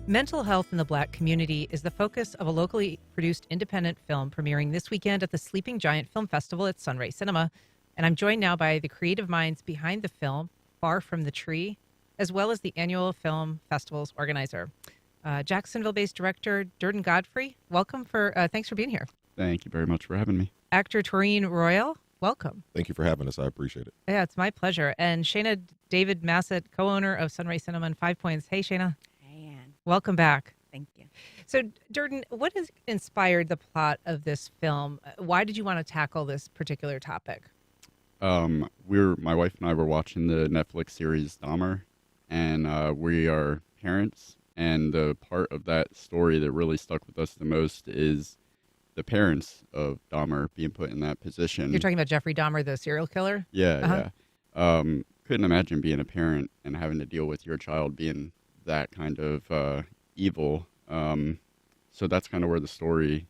Mental health in the Black community is the focus of a locally produced independent film premiering this weekend at the Sleeping Giant Film Festival at Sunray Cinema. And I'm joined now by the creative minds behind the film, Far From the Tree, as well as the annual film festival's organizer. Jacksonville-based director Durden Godfrey, welcome. Thanks for being here. Thank you very much for having me. Actor Taurean, welcome. Thank you for having us. I appreciate it. Yeah, it's my pleasure. And Shana, David-Massett, co-owner of Sunray Cinema and 5 Points. Hey, Shana. Hey, Ann. Welcome back. Thank you. So, Durden, what has inspired the plot of this film? Why did you want to tackle this particular topic? My wife and I were watching the Netflix series Dahmer, and we are parents. And the part of that story that really stuck with us the most is the parents of Dahmer being put in that position. You're talking about Jeffrey Dahmer, the serial killer? Yeah. Couldn't imagine being a parent and having to deal with your child being that kind of evil. So that's kind of where the story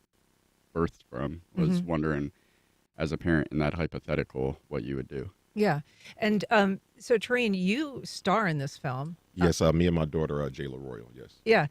birthed from, was wondering, as a parent in that hypothetical, what you would do. Yeah. And so, Taurean, you star in this film. Yes, me and my daughter, Jayla Royal, yes. Yeah,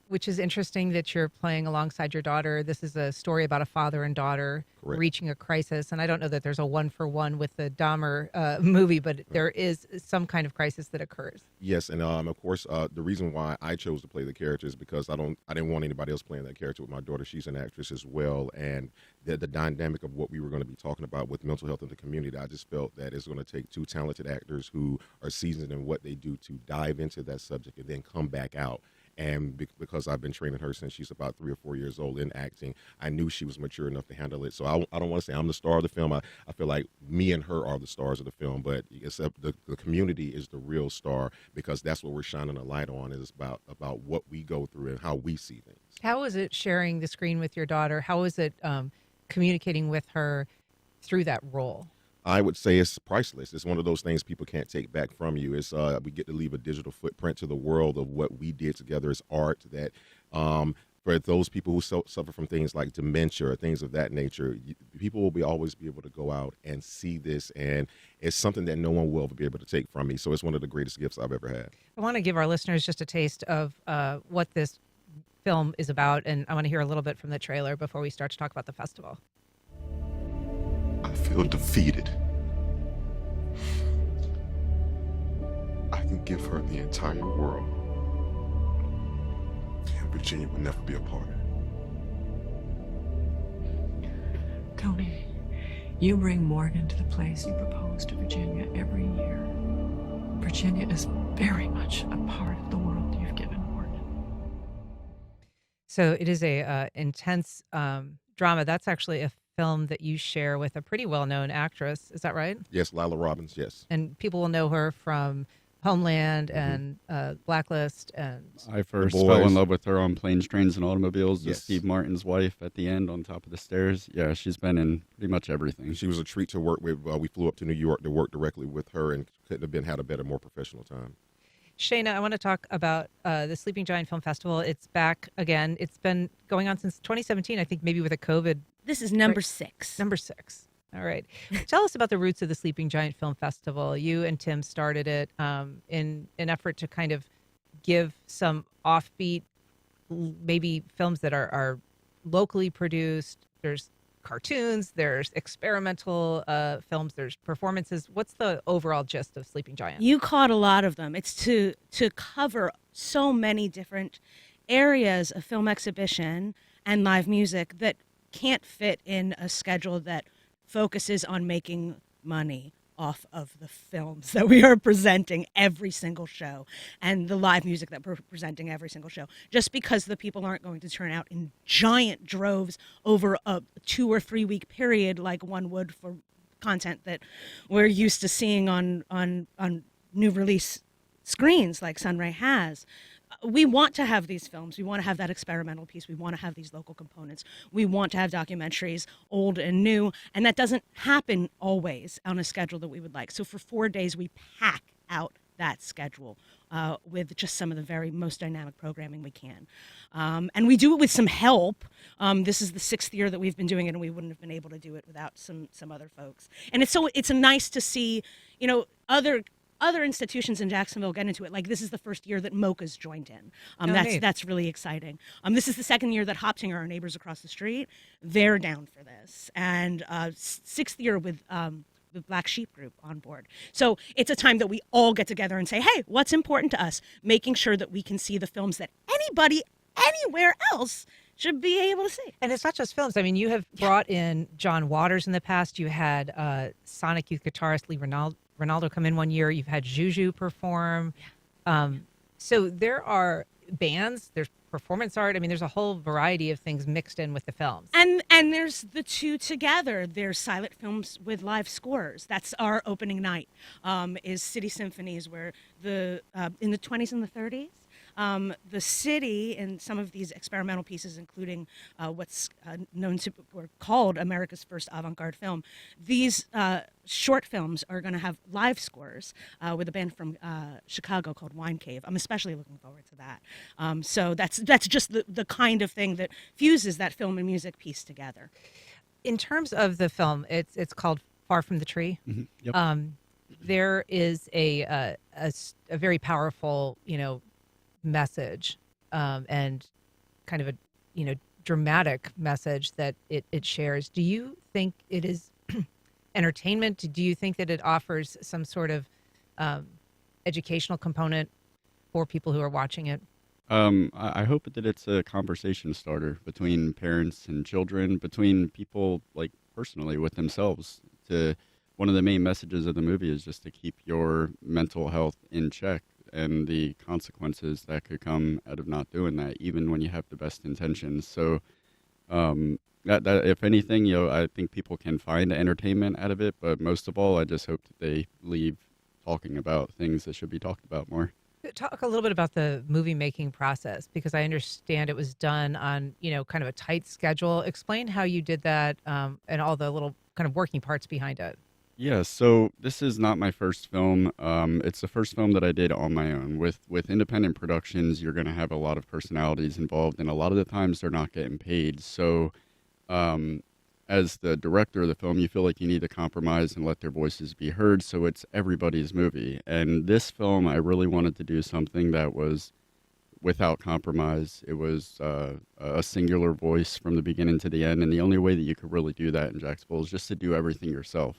which is interesting that you're playing alongside your daughter. This is a story about a father and daughter reaching a crisis. And I don't know that there's a one-for-one with the Dahmer movie, but there is some kind of crisis that occurs. Yes, and of course, the reason why I chose to play the character is because I didn't want anybody else playing that character with my daughter. She's an actress as well, and the dynamic of what we were going to be talking about with mental health in the community, I just felt that it's going to take two talented actors who are seasoned in what they do to dive into that subject and then come back out. And because I've been training her since she's about 3 or 4 years old in acting, I knew she was mature enough to handle it. So I don't want to say I'm the star of the film. I feel like me and her are the stars of the film, but except the community is the real star, because that's what we're shining a light on, is about what we go through and how we see things. How is it sharing the screen with your daughter? How is it communicating with her through that role? I would say it's priceless. It's one of those things people can't take back from you. It's we get to leave a digital footprint to the world of what we did together as art. That for those people who suffer from things like dementia or things of that nature, people will always be able to go out and see this, and it's something that no one will ever be able to take from me. So it's one of the greatest gifts I've ever had. I want to give our listeners just a taste of what this film is about, and I want to hear a little bit from the trailer before we start to talk about the festival. I feel defeated. I can give her the entire world, and Virginia will never be a part of it. Tony, you bring Morgan to the place you propose to Virginia every year. Virginia is very much a part of the world you've given Morgan. So it is a intense drama. That's actually a film that you share with a pretty well-known actress. Is that right? Yes, Lila Robbins, yes. And people will know her from Homeland and Blacklist. And I first fell in love with her on Planes, Trains, and Automobiles as Steve Martin's wife at the end on top of the stairs. Yeah, she's been in pretty much everything. She was a treat to work with. We flew up to New York to work directly with her, and couldn't have had a better, more professional time. Shana, I want to talk about the Sleeping Giant Film Festival. It's back again. It's been going on since 2017, I think, maybe with a COVID. This is number 6. Number 6. All right. Tell us about the roots of the Sleeping Giant Film Festival. You and Tim started it in an effort to kind of give some offbeat, maybe films that are locally produced. There's cartoons, there's experimental films, there's performances. What's the overall gist of Sleeping Giant? You caught a lot of them. It's to cover so many different areas of film exhibition and live music that can't fit in a schedule that focuses on making money off of the films that we are presenting every single show and the live music that we're presenting every single show. Just because the people aren't going to turn out in giant droves over a 2 or 3 week period like one would for content that we're used to seeing on new release screens like Sunray has. We want to have these films. We want to have that experimental piece. We want to have these local components. We want to have documentaries, old and new, and that doesn't happen always on a schedule that we would like. So for 4 days, we pack out that schedule with just some of the very most dynamic programming we can. And we do it with some help. This is the 6th year that we've been doing it, and we wouldn't have been able to do it without some other folks. And it's nice to see, other other institutions in Jacksonville get into it. Like, this is the first year that Mocha's joined in. Oh, neat. That's really exciting. This is the second year that Hoptinger, our neighbors across the street, they're down for this, and sixth year with the Black Sheep Group on board. So it's a time that we all get together and say, hey, what's important to us? Making sure that we can see the films that anybody anywhere else should be able to see. And it's not just films. I mean, you have brought in John Waters in the past. You had Sonic Youth guitarist Lee Ronaldo come in one year. You've had Juju perform. So there are bands, there's performance art. I mean, there's a whole variety of things mixed in with the films. And there's the two together. There's silent films with live scores. That's our opening night, is City Symphonies, where in the 20s and the 30s, the city and some of these experimental pieces, including what's known to or called America's first avant-garde film, these short films are going to have live scores with a band from Chicago called Wine Cave. I'm especially looking forward to that. So that's just the kind of thing that fuses that film and music piece together. In terms of the film, it's called Far from the Tree. Mm-hmm. Yep. There is a very powerful, message and kind of a dramatic message that it shares. Do you think it is entertainment? Do you think that it offers some sort of educational component for people who are watching it? I hope that it's a conversation starter between parents and children, between people like personally with themselves. One of the main messages of the movie is just to keep your mental health in check and the consequences that could come out of not doing that, even when you have the best intentions. So that if anything, I think people can find entertainment out of it, but most of all, I just hope that they leave talking about things that should be talked about more. Talk a little bit about the movie making process, because I understand it was done on, kind of a tight schedule. Explain how you did that and all the little kind of working parts behind it. Yeah, so this is not my first film. It's the first film that I did on my own. With independent productions, you're going to have a lot of personalities involved, and a lot of the times they're not getting paid. So as the director of the film, you feel like you need to compromise and let their voices be heard, so it's everybody's movie. And this film, I really wanted to do something that was without compromise. It was a singular voice from the beginning to the end, and the only way that you could really do that in Jacksonville is just to do everything yourself.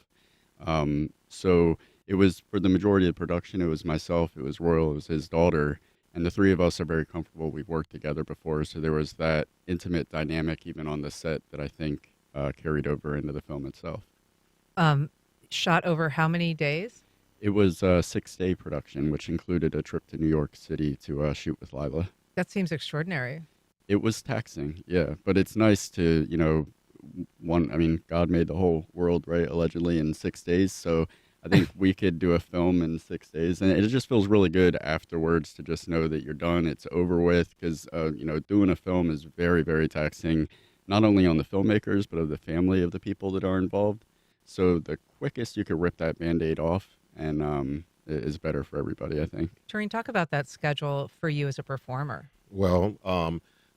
So it was, for the majority of the production, it was myself, it was Royal, it was his daughter, and the three of us are very comfortable. We've worked together before, so there was that intimate dynamic even on the set that I think carried over into the film itself. Shot over how many days? It was a 6-day production, which included a trip to New York City to shoot with Lila. That seems extraordinary. It was taxing, yeah, but it's nice to, God made the whole world, right, allegedly, in 6 days, so I think we could do a film in 6 days, and it just feels really good afterwards to just know that you're done, it's over with, because, doing a film is very, very taxing, not only on the filmmakers, but of the family of the people that are involved. So the quickest you could rip that Band-Aid off, and it is better for everybody, I think. Taurean, talk about that schedule for you as a performer. Well,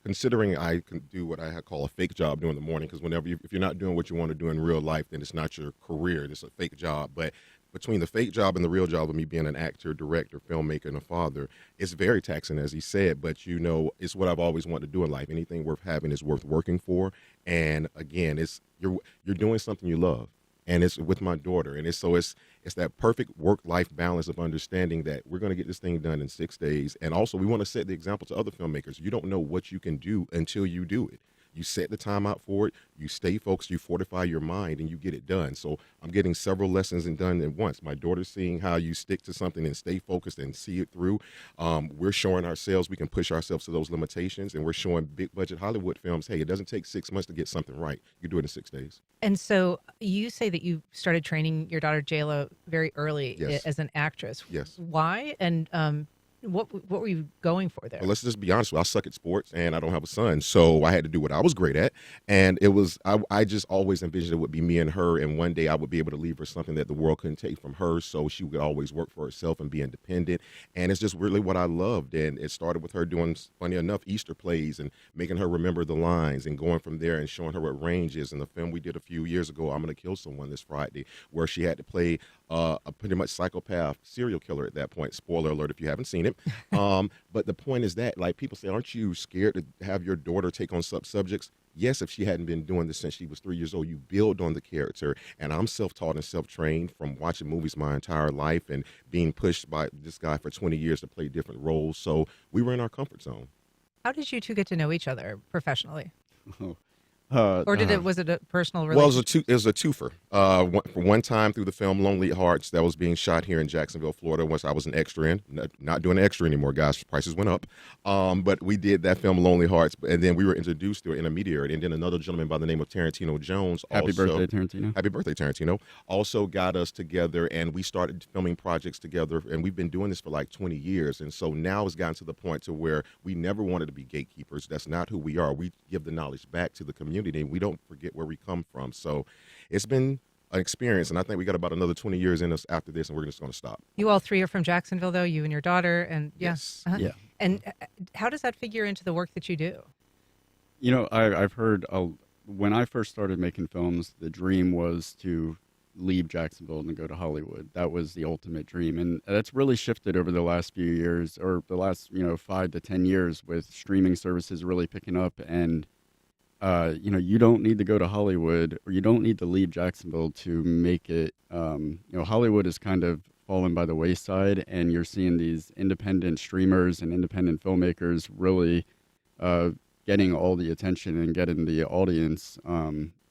considering I can do what I call a fake job during the morning, because if you're not doing what you want to do in real life, then it's not your career, it's a fake job. But between the fake job and the real job of me being an actor, director, filmmaker, and a father, it's very taxing, as he said, but it's what I've always wanted to do in life. Anything worth having is worth working for. And again, you're doing something you love. And it's with my daughter. And it's that perfect work-life balance of understanding that we're going to get this thing done in 6 days. And also, we want to set the example to other filmmakers. You don't know what you can do until you do it. You set the time out for it, you stay focused, you fortify your mind, and you get it done. So I'm getting several lessons and done at once. My daughter's seeing how you stick to something and stay focused and see it through. We're showing ourselves we can push ourselves to those limitations, and we're showing big-budget Hollywood films, hey, it doesn't take 6 months to get something right. You do it in 6 days. And so you say that you started training your daughter, J-Lo, very early Yes. as an actress. Yes. Why? And What were you going for there? Well, let's just be honest. I suck at sports, and I don't have a son, so I had to do what I was great at. And it was I just always envisioned it would be me and her, and one day I would be able to leave her something that the world couldn't take from her, so she would always work for herself and be independent. And it's just really what I loved. And it started with her doing, funny enough, Easter plays and making her remember the lines, and going from there and showing her what range is. In the film we did a few years ago, I'm Gonna Kill Someone, this Friday, where she had to play a pretty much psychopath serial killer at that point. Spoiler alert if you haven't seen it. But the point is that, like, people say, aren't you scared to have your daughter take on subjects? Yes, if she hadn't been doing this since she was 3 years old, you build on the character. And I'm self-taught and self-trained from watching movies my entire life and being pushed by this guy for 20 years to play different roles. So we were in our comfort zone. How did you two get to know each other professionally? Oh. Or was it a personal Well, relationship? it was a twofer. For one time through the film Lonely Hearts, that was being shot here in Jacksonville, Florida, once I was an extra in. Not doing an extra anymore, guys. Prices went up. But we did that film Lonely Hearts, and then we were introduced to an intermediary. And then another gentleman by the name of Tarantino Jones. Happy birthday, Tarantino. Happy birthday, Tarantino. Also got us together, and we started filming projects together, and we've been doing this for like 20 years. And so now it's gotten to the point to where we never wanted to be gatekeepers. That's not who we are. We give the knowledge back to the community, and we don't forget where we come from. So it's been an experience, and I think we got about another 20 years in us after this, and we're just going to stop. You all three are from Jacksonville, though, you and your daughter, and Yes. Yeah. And how does that figure into the work that you do? You know, I've heard when I first started making films, the dream was to leave Jacksonville and go to Hollywood. That was the ultimate dream, and that's really shifted over the last few years, or the last 5 to 10 years, with streaming services really picking up. And you don't need to go to Hollywood, or you don't need to leave Jacksonville to make it. Hollywood is kind of fallen by the wayside, and you're seeing these independent streamers and independent filmmakers really getting all the attention and getting the audience.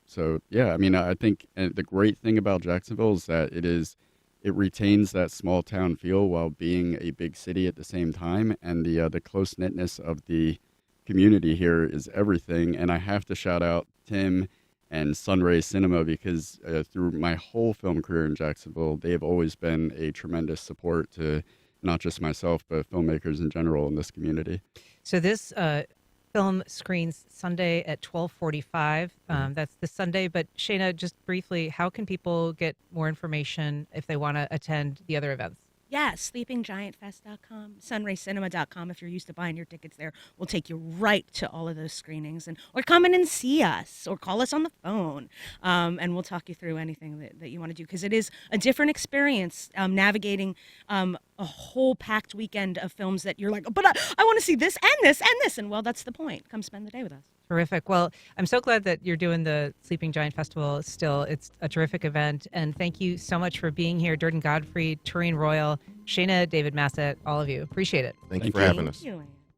So yeah, I mean, I think the great thing about Jacksonville is that it retains that small town feel while being a big city at the same time, and the close knitness of the community here is everything. And I have to shout out Tim and Sunray Cinema, because through my whole film career in Jacksonville, they've always been a tremendous support to not just myself, but filmmakers in general in this community. So this film screens Sunday at 12:45. That's this Sunday. But Shana, just briefly, how can people get more information if they want to attend the other events? Yeah, sleepinggiantfest.com, sunraycinema.com. If you're used to buying your tickets there, we'll take you right to all of those screenings, or come in and see us, or call us on the phone, and we'll talk you through anything that you want to do, because it is a different experience navigating a whole packed weekend of films that you're like, but I want to see this and this and this, and well, that's the point. Come spend the day with us. Terrific. Well, I'm so glad that you're doing the Sleeping Giant Festival still. It's a terrific event. And thank you so much for being here. Durden, Godfrey, Taurean Royal, Shana, David-Massett, all of you. Appreciate it. Thank you for having us. Thank you.